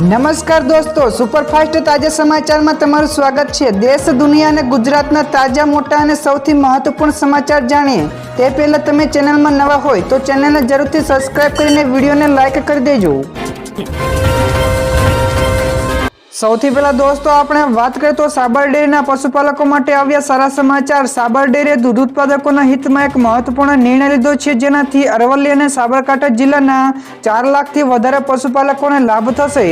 નમસ્કાર દોસ્તો, સુપરફાસ્ટ તાજા સમાચારમાં તમારું સ્વાગત છે। દેશ, દુનિયા અને ગુજરાતના તાજા, મોટા અને સૌથી મહત્વપૂર્ણ સમાચાર જાણીએ તે પહેલા તમે ચેનલમાં નવા હોય તો ચેનલને જરૂરથી સબસ્ક્રાઇબ કરીને વિડીયોને લાઇક કરી દેજો। સૌથી પહેલા દોસ્તો આપણે વાત કરીએ તો સાબર ડેરીના પશુપાલકો માટે આવ્યા સારા સમાચાર। સાબર ડેરીએ દૂધ ઉત્પાદકોના હિતમાં એક મહત્વપૂર્ણ નિર્ણય લીધો છે, જેનાથી અરવલ્લી અને સાબરકાંઠા જિલ્લાના 4 લાખથી વધારે પશુપાલકોને લાભ થશે।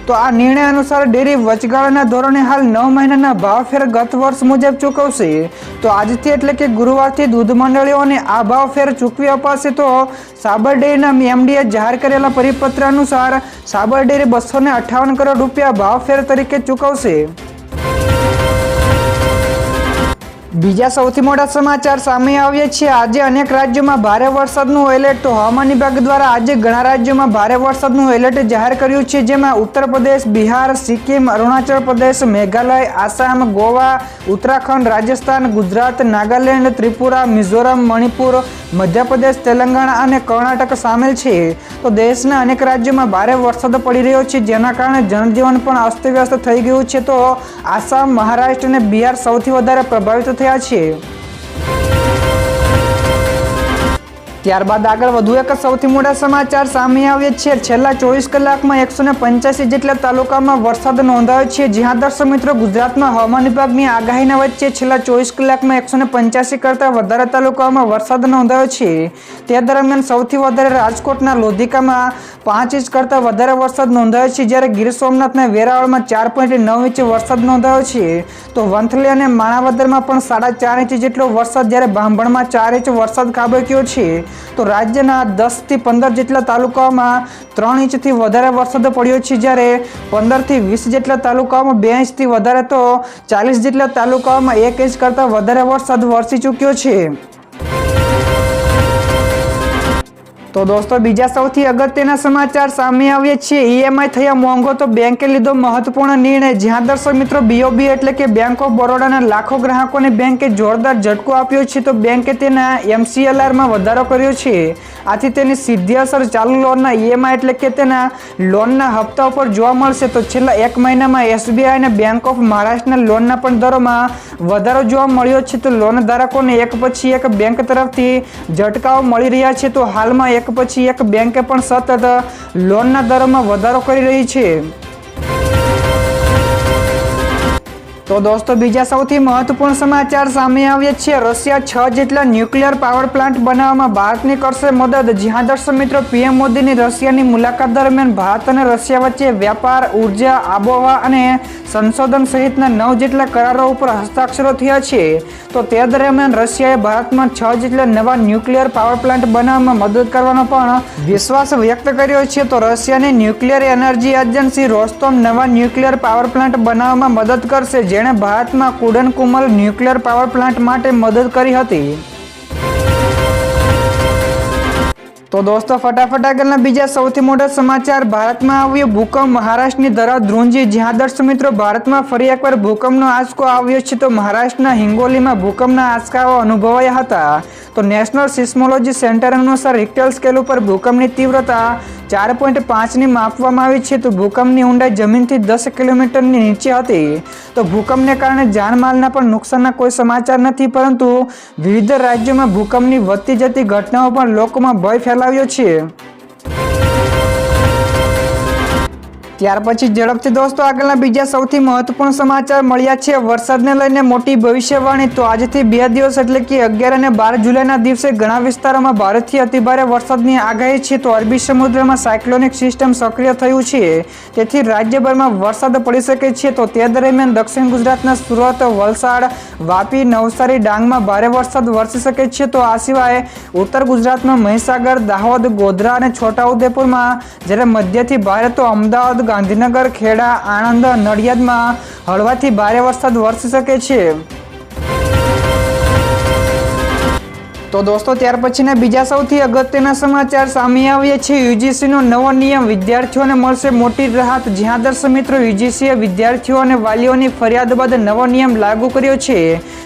તો આ નિર્ણય અનુસાર ડેરી વચગાળાના ધોરણે હાલ 9 મહિનાના ભાવફેર ગત વર્ષ મુજબ ચૂકવશે। તો આજથી એટલે કે ગુરુવારથી દૂધ મંડળીઓને આ ભાવફેર ચૂકવી અપાશે। તો સાબર ડેરીના એમડીએ જાહેર કરેલા પરિપત્ર અનુસાર સાબર ડેરી 258 કરોડ રૂપિયા ભાવફેર તરીકે ચૂકવશે। બીજા સૌથી મોટા સમાચાર સામે આવ્યા છે। આજે અનેક રાજ્યોમાં ભારે વરસાદનું એલર્ટ। તો હવામાન વિભાગ દ્વારા આજે ઘણા રાજ્યોમાં ભારે વરસાદનું એલર્ટ જાહેર કર્યું છે, જેમાં ઉત્તર પ્રદેશ, બિહાર, સિક્કિમ, અરુણાચલ પ્રદેશ, મેઘાલય, આસામ, ગોવા, ઉત્તરાખંડ, રાજસ્થાન, ગુજરાત, નાગાલેન્ડ, ત્રિપુરા, મિઝોરમ, મણિપુર, મધ્યપ્રદેશ, તેલંગાણા અને કર્ણાટક સામેલ છે। તો દેશના અનેક રાજ્યોમાં ભારે વરસાદ પડી રહ્યો છે, જેના કારણે જનજીવન પણ અસ્તવ્યસ્ત થઈ ગયું છે। તો આસામ, મહારાષ્ટ્ર અને બિહાર સૌથી વધારે પ્રભાવિત થયા છે। ત્યારબાદ આગળ વધુ એક સૌથી મોટા સમાચાર સામે આવ્યા છે। છેલ્લા 24 કલાકમાં 185 જેટલા તાલુકામાં વરસાદ નોંધાયો છે। જ્યાં દર્શક મિત્રો, ગુજરાતમાં હવામાન વિભાગની આગાહીના વચ્ચે છેલ્લા 24 કલાકમાં 185 કરતાં વધારે તાલુકાઓમાં વરસાદ નોંધાયો છે। તે દરમિયાન સૌથી વધારે રાજકોટના લોધિકામાં 5 ઇંચ કરતાં વધારે વરસાદ નોંધાયો છે, જ્યારે ગીર સોમનાથના વેરાવળમાં 4.9 ઇંચ વરસાદ નોંધાયો છે। તો વંથલી અને માણાવદરમાં પણ 4.5 ઇંચ જેટલો વરસાદ, જ્યારે બાંભણમાં 4 ઇંચ વરસાદ ખાબક્યો છે। તો રાજ્યના 10 થી 15 જેટલા તાલુકાઓમાં 3 ઇંચથી વધારે વરસાદ પડ્યો છે, જ્યારે 15 થી 20 જેટલા તાલુકાઓમાં 2 ઇંચથી વધારે, તો 40 જેટલા તાલુકાઓમાં 1 ઇંચ કરતાં વધારે વરસાદ વરસી ચૂક્યો છે। તો દોસ્તો, બીજા સૌથી અગત્યના સમાચાર સામે આવ્યા છે। ઈએમઆઈ થયા મોંઘો, તો બેંકે લીધો મહત્વપૂર્ણ નિર્ણય। જ્યાં દર્શક મિત્રો, બીઓબી એટલે કે બેંક ઓફ બરોડાના લાખો ગ્રાહકોને બેંકે જોરદાર ઝટકો આપ્યો છે। તો બેંકે તેના એમસીએલઆરમાં વધારો કર્યો છે। આથી તેની સીધી અસર ચાલુ લોનના ઈએમઆઈ એટલે કે તેના લોનના હપ્તા ઉપર જોવા મળશે। તો છેલ્લા 1 મહિનામાં એસબીઆઈ અને બેંક ઓફ મહારાષ્ટ્રના લોનના પણ દરોમાં વધારો જોવા મળ્યો છે। તો લોન ધારકોને એક પછી એક બેંક તરફથી ઝટકાઓ મળી રહ્યા છે। તો હાલમાં એક પછી એક બેંકે પણ સતત લોનના દરોમાં વધારો કરી રહી છે। તો દોસ્તો, બીજા સૌથી મહત્વપૂર્ણ સમાચાર સામે આવ્યા છે। રશિયા 6 જેટલા ન્યુક્લિયર પાવર પ્લાન્ટ બનાવવામાં ભારતની કરશે મદદ। જ્યાં દર્શક મિત્રો, પીએમ મોદીની રશિયાની મુલાકાત દરમિયાન ભારત અને રશિયા વચ્ચે વ્યાપાર, ઉર્જા, આબોહવા અને સંશોધન સહિતના 9 જેટલા કરારો ઉપર હસ્તાક્ષરો થયા છે। તો તે દરમિયાન રશિયાએ ભારતમાં 6 જેટલા નવા ન્યુક્લિયર પાવર પ્લાન્ટ બનાવવામાં મદદ કરવાનો પણ વિશ્વાસ વ્યક્ત કર્યો છે। તો રશિયાની ન્યુક્લિયર એનર્જી એજન્સી રોસ્ટોમ નવા ન્યુક્લિયર પાવર પ્લાન્ટ બનાવવામાં મદદ કરશે, જેણે ભારતમાં કુડનકુમલ ન્યુક્લિયર પાવર પ્લાન્ટ માટે મદદ કરી હતી। તો દોસ્તો, ફટાફટ આગળના બીજા સૌથી મોટા સમાચાર। ભારતમાં આવ્યો ભૂકંપ, મહારાષ્ટ્રની ધરા ધ્રુંજી। જ્યાં દર્શક મિત્રો, ભારતમાં ફરી એકવાર ભૂકંપનો આંચકો આવ્યો છે। તો મહારાષ્ટ્રના હિંગોલીમાં ભૂકંપના આંચકાઓ અનુભવાયા હતા। તો નેશનલ સિસ્મોલોજી સેન્ટર અનુસાર રિક્ટર સ્કેલ ઉપર ભૂકંપની તીવ્રતા 4.5ની માપવામાં આવી છે। તો ભૂકંપની ઊંડાઈ જમીનથી 10 કિલોમીટરની નીચે હતી। તો ભૂકંપને કારણે જાનમાલના પણ નુકસાનના કોઈ સમાચાર નથી, પરંતુ વિવિધ રાજ્યોમાં ભૂકંપની વધતી જતી ઘટનાઓ પણ લોકોમાં ભય ફેલાવ્યો છે। ત્યાર પછી ઝડપથી દોસ્તો આગળના બીજા સૌથી મહત્વપૂર્ણ સમાચાર મળ્યા છે। વરસાદને લઈને મોટી ભવિષ્યવાણી। તો આજથી 2 દિવસ એટલે કે 11 અને 12 જુલાઈના દિવસે ઘણા વિસ્તારોમાં ભારેથી અતિભારે વરસાદની આગાહી છે। તો અરબી સમુદ્રમાં સાયક્લોનિક સિસ્ટમ સક્રિય થયું છે, તેથી રાજ્યભરમાં વરસાદ પડી શકે છે। તો તે દરમિયાન દક્ષિણ ગુજરાતના સુરત, વલસાડ, વાપી, નવસારી, ડાંગમાં ભારે વરસાદ વરસી શકે છે। તો આ સિવાય ઉત્તર ગુજરાતમાં મહીસાગર, દાહોદ, ગોધરા અને છોટાઉદેપુરમાં, જ્યારે મધ્યથી ભારે તો અમદાવાદ, ગાંધીનગર, ખેડા, આણંદ, નડિયાદમાં હળવાથી ભારે વરસાદ વરસી શકે છે। તો દોસ્તો ત્યાર પછીના બીજા સૌથી અગત્યના સમાચાર સામે આવ્યા છે। યુજીસીનો નવો નિયમ, વિદ્યાર્થીઓને મળશે મોટી રાહત। જ્યાં દર્શક મિત્રો યુજીસીએ વિદ્યાર્થીઓ અને વાલીઓની ફરિયાદ બાદ નવો નિયમ લાગુ કર્યો છે,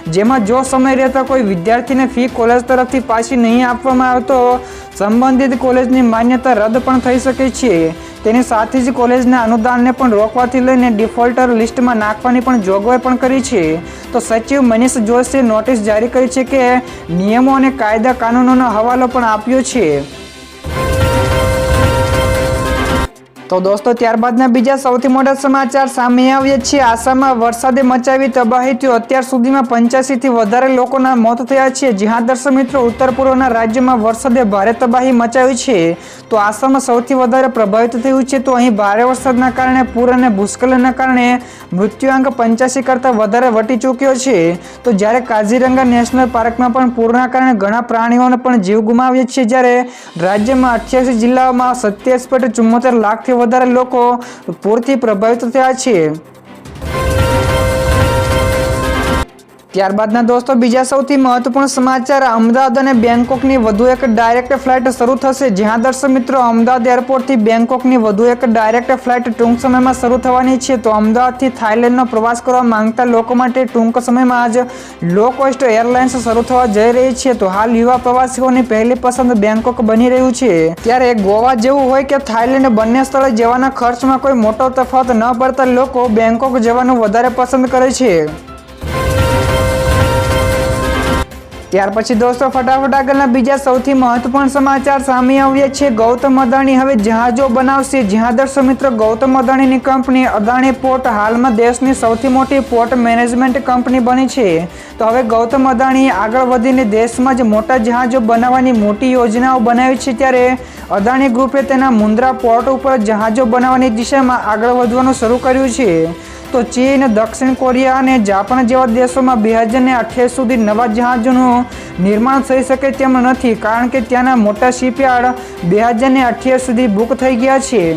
જેમાં જો સમય રહેતા કોઈ વિદ્યાર્થીને ફી કોલેજ તરફથી પાછી નહીં આપવામાં આવે તો સંબંધિત કોલેજની માન્યતા રદ પણ થઈ શકે છે। તેની સાથે જ કોલેજના અનુદાનને પણ રોકવાથી લઈને ડિફોલ્ટર લિસ્ટમાં નાખવાની પણ જોગવાઈ પણ કરી છે। તો સચિવ મનીષ જોશીએ નોટિસ જારી કરી છે કે નિયમો અને કાયદા કાનૂનોનો હવાલો પણ આપ્યો છે। તો દોસ્તો ત્યારબાદના બીજા સૌથી મોટા સમાચાર સામે આવ્યા છે। આસામમાં વરસાદે મચાવી તબાહી, તો અત્યાર સુધીમાં 85 થી વધારે લોકોના મોત થયા છે। જ્યાં દર્શક મિત્રો ઉત્તર પૂર્વના રાજ્યમાં વરસાદે ભારે તબાહી મચાવી છે, તો આસામ સૌથી વધારે પ્રભાવિત થયું છે। તો અહીં ભારે વરસાદના કારણે પૂર અને ભૂસ્ખલનના કારણે મૃત્યુઆંક 85 કરતાં વધારે વટી ચૂક્યો છે। તો જ્યારે કાઝીરંગા નેશનલ પાર્કમાં પણ પૂરના કારણે ઘણા પ્રાણીઓને પણ જીવ ગુમાવ્યા છે, જ્યારે રાજ્યમાં 88 જિલ્લાઓમાં 27.74 લાખથી વધારે લોકો પૂરથી પ્રભાવિત થયા છે। ત્યારબાદના દોસ્તો બીજા સૌથી મહત્વપૂર્ણ સમાચાર, અમદાવાદ અને બેંકોકની વધુ એક ડાયરેક્ટ ફ્લાઇટ શરૂ થશે। જ્યાં દર્શક મિત્રો અમદાવાદ એરપોર્ટથી બેંકોકની વધુ એક ડાયરેક્ટ ફ્લાઇટ ટૂંક સમયમાં શરૂ થવાની છે। તો અમદાવાદથી થાઇલેન્ડનો પ્રવાસ કરવા માંગતા લોકો માટે ટૂંક સમયમાં જ લો કોસ્ટ એરલાઇન્સ શરૂ થવા જઈ રહી છે। તો હાલ યુવા પ્રવાસીઓની પહેલી પસંદ બેંકોક બની રહ્યું છે, ત્યારે ગોવા જેવું હોય કે થાઇલેન્ડ, બંને સ્થળે જવાના ખર્ચમાં કોઈ મોટો તફાવત ન પડતા લોકો બેંકોક જવાનું વધારે પસંદ કરે છે। ત્યાર પછી દોસ્તો ફટાફટ આગળના બીજા સૌથી મહત્વપૂર્ણ સમાચાર સામે આવ્યા છે। ગૌતમ અદાણી હવે જહાજો બનાવશે। જ્યાં દર્શક મિત્રો ગૌતમ અદાણીની કંપની અદાણી પોર્ટ હાલમાં દેશની સૌથી મોટી પોર્ટ મેનેજમેન્ટ કંપની બની છે। તો હવે ગૌતમ અદાણીએ આગળ વધીને દેશમાં જ મોટા જહાજો બનાવવાની મોટી યોજનાઓ બનાવી છે, ત્યારે અદાણી ગ્રુપે તેના મુન્દ્રા પોર્ટ ઉપર જહાજો બનાવવાની દિશામાં આગળ વધવાનું શરૂ કર્યું છે। તો ચીન, દક્ષિણ કોરિયા અને જાપાન જેવા દેશોમાં 2028 સુધી નવા જહાજોનું નિર્માણ થઈ શકે તેમ નથી, કારણ કે ત્યાંના મોટા શિપયાર્ડ 2028 સુધી બુક થઈ ગયા છે।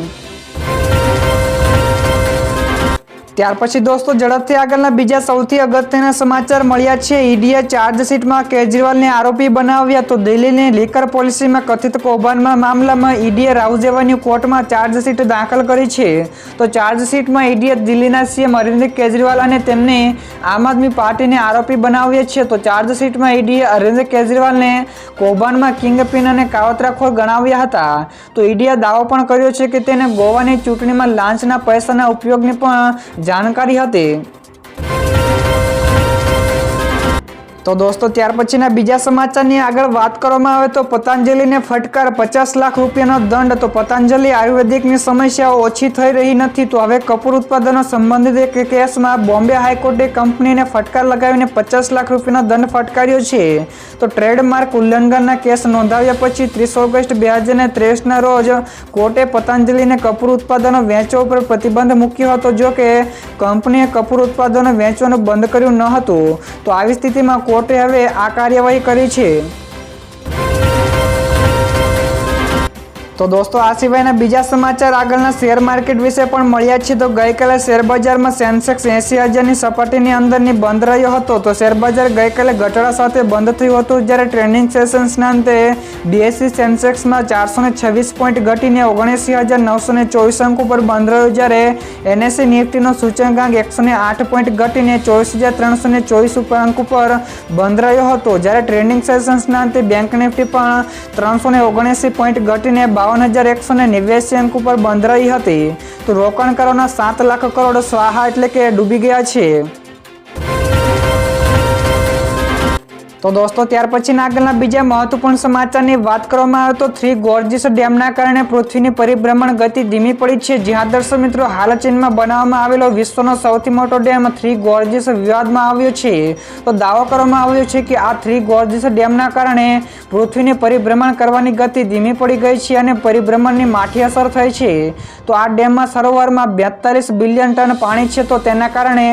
ત્યાર પછી દોસ્તો ઝડપથી આગળના બીજા સૌથી અગત્યના સમાચાર મળ્યા છે। ઈડીએ ચાર્જશીટમાં કેજરીવાલને આરોપી બનાવ્યા। તો દિલ્હીની લીકર પોલિસીમાં કથિત કૌભાંડના મામલામાં ઈડીએ રાઉઝ એવન્યુ કોર્ટમાં ચાર્જશીટ દાખલ કરી છે। તો ચાર્જશીટમાં ઈડીએ દિલ્હીના સીએમ અરવિંદ કેજરીવાલ અને તેમની આમ આદમી પાર્ટીને આરોપી બનાવ્યા છે। તો ચાર્જશીટમાં ઈડીએ અરવિંદ કેજરીવાલને કૌભાંડમાં કિંગપિન અને કાવતરાખોર ગણાવ્યા હતા। તો ઈડીએ દાવો પણ કર્યો છે કે તેને ગોવાની ચૂંટણીમાં લાંચના પૈસાના ઉપયોગની પણ જાણકારી હતી। તો દોસ્તો ત્યાર પછીના બીજા સમાચારની આગળ વાત કરવામાં આવે તો પતંજલિને ફટકાર, 50 લાખ રૂપિયાનો દંડ। તો પતંજલિ આયુર્વેદિકની સમસ્યાઓ ઓછી થઈ રહી નથી। તો હવે કપૂર ઉત્પાદનો સંબંધિત એક કેસમાં બોમ્બે હાઈકોર્ટે કંપનીને ફટકાર લગાવીને 50 લાખ રૂપિયાનો દંડ ફટકાર્યો છે। તો ટ્રેડમાર્ક ઉલ્લંઘનના કેસ નોંધાવ્યા પછી 30 ઓગસ્ટ 2023ના રોજ કોર્ટે પતંજલિને કપૂર ઉત્પાદનો વેચવા ઉપર પ્રતિબંધ મૂક્યો હતો, જો કે કંપનીએ કપૂર ઉત્પાદનો વેચવાનું બંધ કર્યું ન હતું। તો આવી સ્થિતિમાં કોર્ટે હવે આ કાર્યવાહી કરી છે। તો દોસ્તો આ સિવાયના બીજા સમાચાર આગળના શેર માર્કેટ વિશે પણ મળ્યા છે। તો ગઈકાલે શેર બજારમાં સેન્સેક્સ 80,000ની સપાટીની અંદરની બંધ રહ્યો હતો। તો શેર બજાર ગઈકાલે ઘટાડા સાથે બંધ થયું હતું, જ્યારે ટ્રેડિંગ સેશન્સના અંતે બીએસસી સેન્સેક્સમાં 426 પોઈન્ટ ઘટીને 79,924 અંક ઉપર બંધ રહ્યો, જ્યારે એનએસસી નિફ્ટીનો સૂચકાંક 108 પોઈન્ટ ઘટીને 24,324 અંક ઉપર બંધ રહ્યો હતો, જ્યારે ટ્રેડિંગ સેશન્સના અંતે બેંક નિફ્ટી પણ 379 પોઈન્ટ ઘટીને 52,189 અંક ઉપર બંધ રહી હતી। તો રોકાણકારોના 7 લાખ કરોડ સ્વાહા એટલે કે ડૂબી ગયા છે। તો દોસ્તો ત્યાર પછીના આગળના બીજા મહત્વપૂર્ણ સમાચારની વાત કરવામાં આવે તો 3 ગોર્જીસ ડેમના કારણે પૃથ્વીની પરિભ્રમણ ગતિ ધીમી પડી છે। જ્યાં દર્શક મિત્રો હાલ ચીનમાં બનાવવામાં આવેલો વિશ્વનો સૌથી મોટો ડેમ 3 ગોર્જીસ વિવાદમાં આવ્યો છે। તો દાવો કરવામાં આવ્યો છે કે આ 3 ગોર્જીસ ડેમના કારણે પૃથ્વીની પરિભ્રમણ કરવાની ગતિ ધીમી પડી ગઈ છે અને પરિભ્રમણની માઠી અસર થઈ છે। તો આ ડેમમાં સરોવરમાં 42 બિલિયન ટન પાણી છે। તો તેના કારણે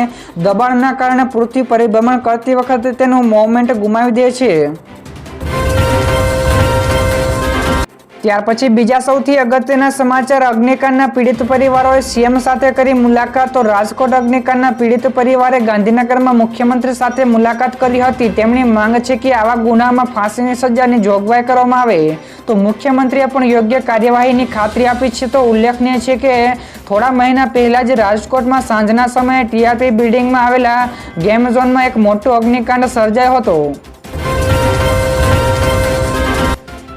દબાણના કારણે પૃથ્વી પરિભ્રમણ કરતી વખતે તેનું મોમેન્ટ ગુમાવી દે છે। ત્યાર પછી બીજા સૌથી અગત્યના સમાચાર, અગ્નિકાંડના પીડિત પરિવારોએ સીએમ સાથે કરી મુલાકાત. તો રાજકોટ અગ્નિકાંડના પીડિત પરિવારે ગાંધીનગરમાં મુખ્યમંત્રી સાથે મુલાકાત કરી હતી. તેમની માંગ છે કે આવા ગુનામાં ફાંસીની સજાની જોગવાઈ કરવામાં આવે. તો મુખ્યમંત્રીએ પણ યોગ્ય કાર્યવાહીની ખાતરી આપી છે. તો ઉલ્લેખનીય છે કે થોડા મહિના પહેલા જ રાજકોટમાં સાંજના સમયે ટીઆરપી બિલ્ડિંગમાં આવેલા ગેમ ઝોનમાં એક મોટો અગ્નિકાંડ સર્જાયો હતો.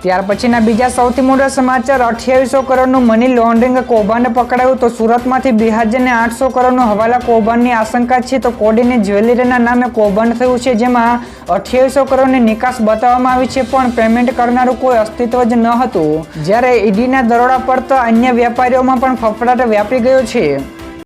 ત્યાર પછીના બીજા સૌથી મોટા સમાચાર, 2800 કરોડનું મની લોન્ડરિંગ કૌભાંડ પકડાયું. તો સુરતમાંથી બિહાર જઈને 800 કરોડનો હવાલા કૌભાંડની આશંકા છે. તો કોડીની જ્વેલરીના નામે કૌભાંડ થયું છે, જેમાં 2800 કરોડની નિકાસ બતાવવામાં આવી છે, પણ પેમેન્ટ કરનારું કોઈ અસ્તિત્વ જ ન હતું. જ્યારે ઈડીના દરોડા પડતા અન્ય વેપારીઓમાં પણ ફફડાટ વ્યાપી ગયો છે.